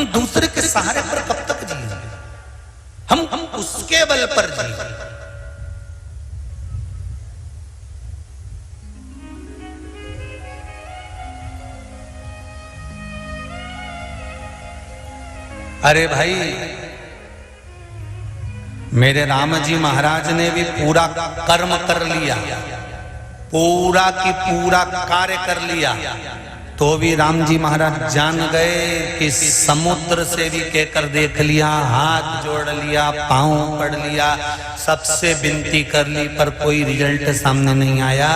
हम दूसरे के सहारे पर कब तक जिएंगे? हम उसके बल पर जिए। अरे भाई, मेरे राम जी महाराज ने भी पूरा कर्म कर लिया, पूरा की पूरा कार्य कर लिया, तो भी राम जी महाराज जान गए कि समुद्र से भी कहकर देख लिया, हाथ जोड़ लिया, पांव पड़ लिया, सबसे विनती कर ली, पर कोई रिजल्ट सामने नहीं आया।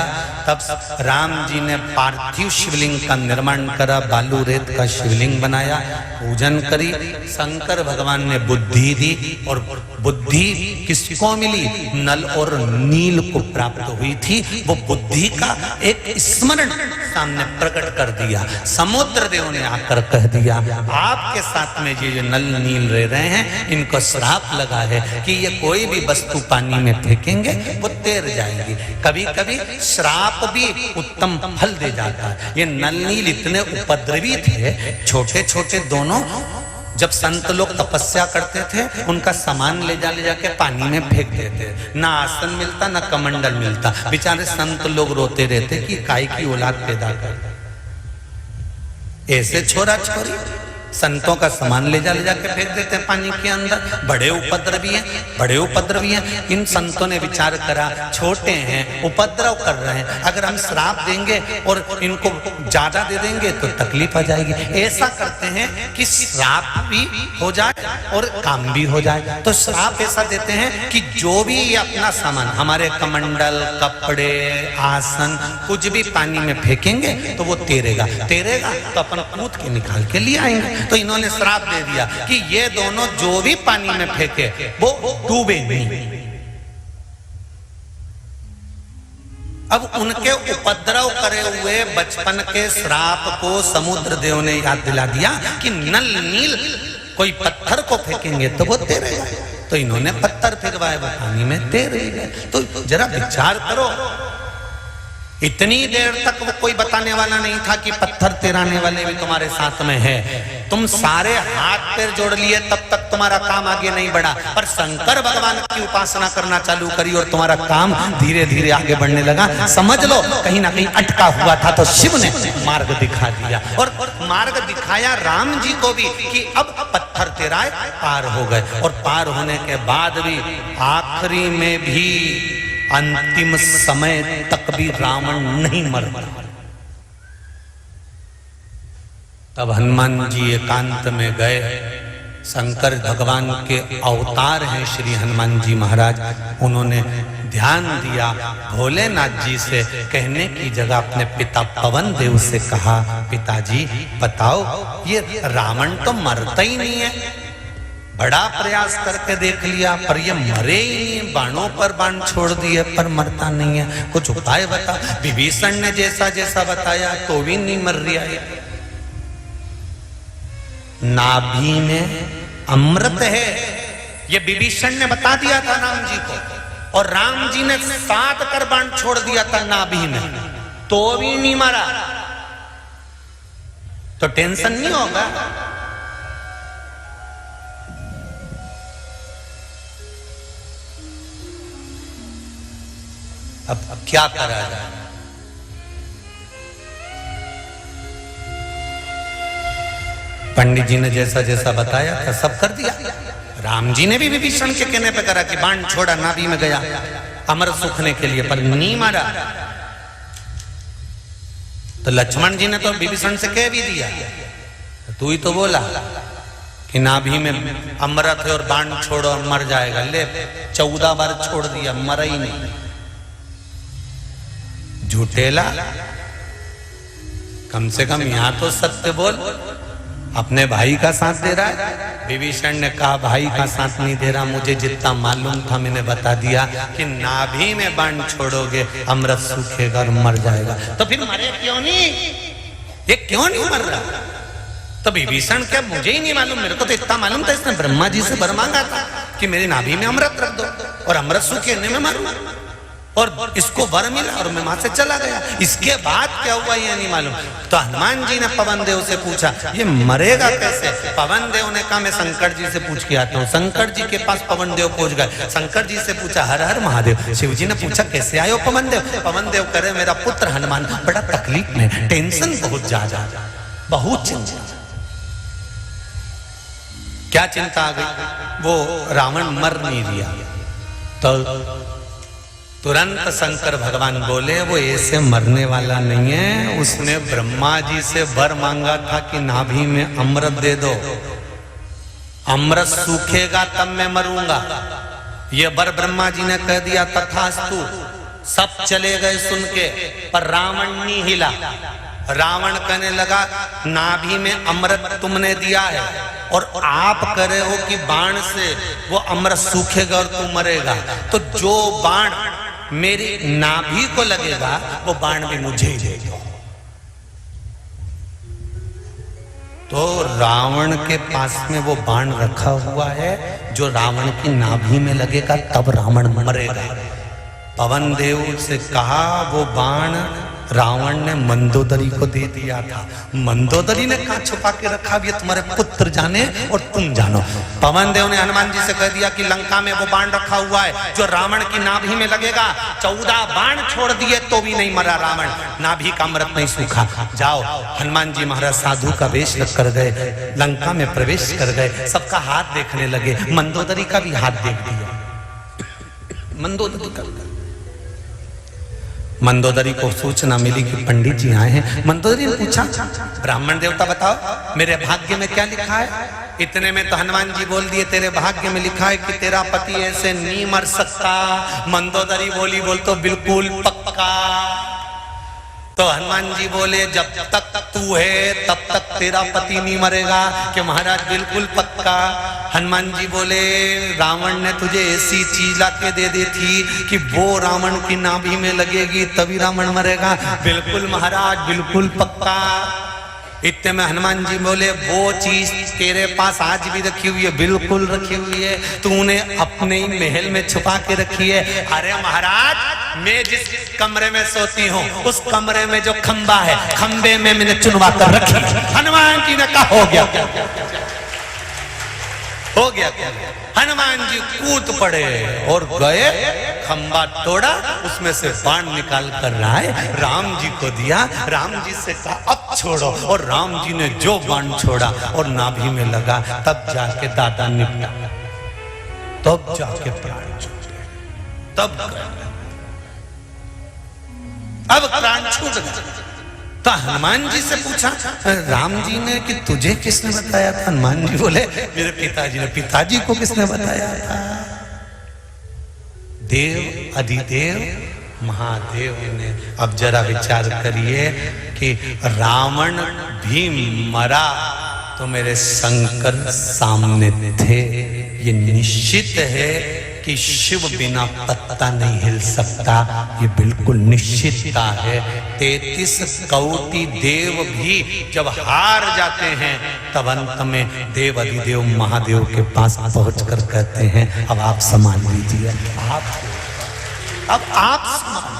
तब राम जी ने पार्थिव शिवलिंग का निर्माण करा, बालू रेत का शिवलिंग बनाया, पूजन करी। शंकर भगवान ने बुद्धि दी, और बुद्धि किसको मिली? नल और नील को प्राप्त हुई थी। वो बुद्धि का एक स्मरण सामने प्रकट कर दिया। समुद्र देव ने आकर कह दिया, आपके साथ में ये जो नल नील रह रहे हैं, इनको श्राप लगा है कि ये कोई भी वस्तु पानी में फेंकेंगे वो तैर जाएगी। कभी कभी श्राप भी उत्तम फल दे जाता है। ये नल नील इतने उपद्रवी थे, छोटे छोटे दोनों। जब संत लोग तपस्या करते थे, उनका सामान ले जाके पानी में फेंक देते, ना आसन मिलता ना कमंडल मिलता। बेचारे संत लोग रोते रहते कि काय की औलाद पैदा कर, ऐसे छोरा छोरी संतों का सामान ले जाके फेंक देते हैं पानी के अंदर। बड़े उपद्रवी हैं, बड़े उपद्रवी हैं। इन संतों ने विचार करा, छोटे हैं, उपद्रव कर रहे हैं, अगर हम श्राप देंगे और इनको ज्यादा दे देंगे तो तकलीफ आ जाएगी। ऐसा करते हैं कि श्राप भी हो जाए और काम भी हो जाए। तो श्राप ऐसा देते हैं कि जो भी अपना सामान, हमारे कमंडल, कपड़े, आसन, कुछ भी पानी में फेंकेंगे तो वो तैरेगा, तैरेगा तो अपन कूद के निकाल के लिए आएंगे। तो इन्होंने श्राप दे दिया कि ये दोनों जो भी पानी में फेंके वो डूबे नहीं। अब उनके उपद्रव करे हुए बचपन के श्राप को समुद्र देव ने याद दिला दिया कि नल नील कोई पत्थर को फेंकेंगे तो वो तैरेगा। तो इन्होंने पत्थर फेंकवाए, वो पानी में तैर गए। तो जरा विचार करो, इतनी देर तक वो कोई बताने वाला नहीं था कि पत्थर तैराने वाले भी तुम्हारे साथ में है। तुम सारे हाथ पैर जोड़ लिए, तब तक तुम्हारा काम आगे नहीं बढ़ा। पर शंकर भगवान की उपासना करना चालू करी और तुम्हारा काम धीरे धीरे आगे बढ़ने लगा। समझ लो कहीं ना कहीं अटका हुआ था, तो शिव ने मार्ग दिखा दिया। और मार्ग दिखाया राम जी को भी कि अब पत्थर तैराए, पार हो गए। और पार होने के बाद भी आखिरी में भी अंतिम समय तक भी रावण नहीं मरता। तब हनुमान जी एकांत में गए। शंकर भगवान के अवतार हैं श्री हनुमान जी महाराज। उन्होंने ध्यान दिया, भोलेनाथ जी से कहने की जगह अपने पिता पवन देव से कहा, पिताजी बताओ ये रावण तो मरता ही नहीं है, बड़ा प्रयास करके देख लिया पर ये मरे ही नहीं, बाणों पर बाण छोड़ दिए पर मरता नहीं है, कुछ उपाय बता। विभीषण ने जैसा जैसा बताया तो भी नहीं मर रहा है। नाभि में अमृत है, ये विभीषण ने बता दिया था राम जी को, और राम जी ने 7 कर बाण छोड़ दिया था नाभि में, तो भी नहीं मरा। तो टेंशन नहीं होगा। अब क्या करा जाए? पंडित जी ने जैसा जैसा बताया था सब कर दिया। राम जी ने भी विभीषण के कहने पे करा कि बाण छोड़ा, नाभि में गया अमर सुखने के लिए, पर नहीं मारा। तो लक्ष्मण जी ने तो विभीषण से कह भी दिया, तू ही तो बोला कि नाभि में अमृत है और बाण छोड़ो मर जाएगा। ले 14 बार छोड़ दिया, मरा ही नहीं। झूठेला, कम से कम यहां तो सत्य बोल। अपने भाई का साथ दे रहा है। विभीषण ने कहा भाई का साथ नहीं दे रहा, मुझे जितना मालूम था मैंने बता दिया कि नाभि में बाण छोड़ोगे अमृत सूखेगा और मर जाएगा। तो फिर मरे क्यों नहीं? ये क्यों नहीं मर रहा? तो विभीषण क्या, मुझे ही नहीं मालूम, मेरे को तो इतना मालूम था, इसने ब्रह्मा जी से वर मांगा था कि मेरी नाभि में अमृत रख दो और अमृत सूखे मैं मरूं। और इसको वर मिला और मैं वहां से चला गया। इसके बाद क्या हुआ ये नहीं मालूम। तो हनुमान जी ने पवन देव से पूछा ये मरेगा कैसे? पवन देव ने कहा मैं शंकर जी से पूछ के आता हूँ। शंकर जी के पास पवन देव पहुंच गए। शंकर जी से पूछा हर हर महादेव। शिव जी ने पूछा कैसे आयो पवन देव? पवन देव करे मेरा पुत्र हनुमान बड़ा तकलीफ में, टेंशन बहुत ज्यादा, बहुत चिंता। क्या चिंता आ गई? वो रावण मर नहीं दिया। तो तुरंत शंकर भगवान बोले वो ऐसे मरने वाला नहीं है। उसने ब्रह्मा जी से वर मांगा था कि नाभि में अमृत दे दो, अमृत सूखेगा तब मैं मरूंगा। ये वर ब्रह्मा जी ने कह दिया तथास्तु। सब चले गए सुन के, पर रावण नहीं हिला। रावण कहने लगा नाभि में अमृत तुमने दिया है और आप कह रहे हो कि बाण से वो अमृत सूखेगा और तू मरेगा, तो जो बाण मेरी नाभि को लगेगा वो बाण भी मुझे ही देगा। तो रावण के पास में वो बाण रखा हुआ है जो रावण की नाभि में लगेगा तब रावण मरेगा। पवन देव से कहा वो बाण रावण ने मंदोदरी को दे दिया था। मंदोदरी ने कहा छुपा के रखा भी है, तुम्हारे पुत्र जाने और तुम जानो। पवन देव ने हनुमान जी से कह दिया कि लंका में वो बाण रखा हुआ है जो रावण की नाभि में लगेगा। 14 बाण छोड़ दिए तो भी नहीं मरा रावण, नाभि का अमृत नहीं सूखा। जाओ। हनुमान जी महाराज साधु का वेश कर गए, लंका में प्रवेश कर गए। सबका हाथ देखने लगे, मंदोदरी का भी हाथ देख दिया। मंदोदरी का, मंदोदरी को सूचना मिली कि पंडित जी आए हैं। मंदोदरी ने पूछा ब्राह्मण देवता बताओ मेरे भाग्य में क्या लिखा है? इतने में तो हनुमान जी बोल दिए तेरे भाग्य में लिखा है कि तेरा पति ऐसे नहीं मर सकता। मंदोदरी बोली बोल तो बिल्कुल पक्का। तो हनुमान जी बोले जब तक तू है तब तक तेरा पति नहीं मरेगा। कि महाराज बिल्कुल पक्का। हनुमान जी बोले रावण ने तुझे ऐसी चीज लाके दे दी थी कि वो रावण की नाभि में लगेगी तभी रावण मरेगा। बिल्कुल महाराज बिल्कुल पक्का। इतने में हनुमान जी बोले वो चीज तेरे पास आज भी रखी हुई है? बिल्कुल रखी हुई है। तूने अपने ही महल में छुपा के रखी है। अरे महाराज मैं जिस कमरे में सोती हूँ उस कमरे में जो खंबा है खंबे में मैंने चुनवा कर रखी। हनुमान जी ने कहा हो गया, हो गया। हनुमान जी कूद पड़े और गए, खंबा तोड़ा, उसमें से बाण निकाल कर लाए, राम जी को दिया। राम जी से कहा अब छोड़ो, और राम जी ने जो बाण छोड़ा और नाभि में लगा तब जाके दादा निपटा, तब जाके प्राण छूटे, तब अब प्राण छूट गए। तो हनुमान जी से पूछा राम जी ने कि तुझे किसने बताया था? हनुमान जी बोले मेरे पिताजी ने। पिताजी को किसने बताया था? देव अधिदेव महादेव ने। अब जरा विचार करिए कि रावण भी मरा तो मेरे शंकर सामने थे। ये निश्चित है कि शिव बिना पत्ता नहीं हिल सकता, ये बिल्कुल निश्चितता है। 33 कोटि देव भी जब हार जाते हैं तब अंत में देव अधिदेव महादेव के पास पहुंचकर कहते हैं अब आप संभाल लीजिए, अब आप संभाल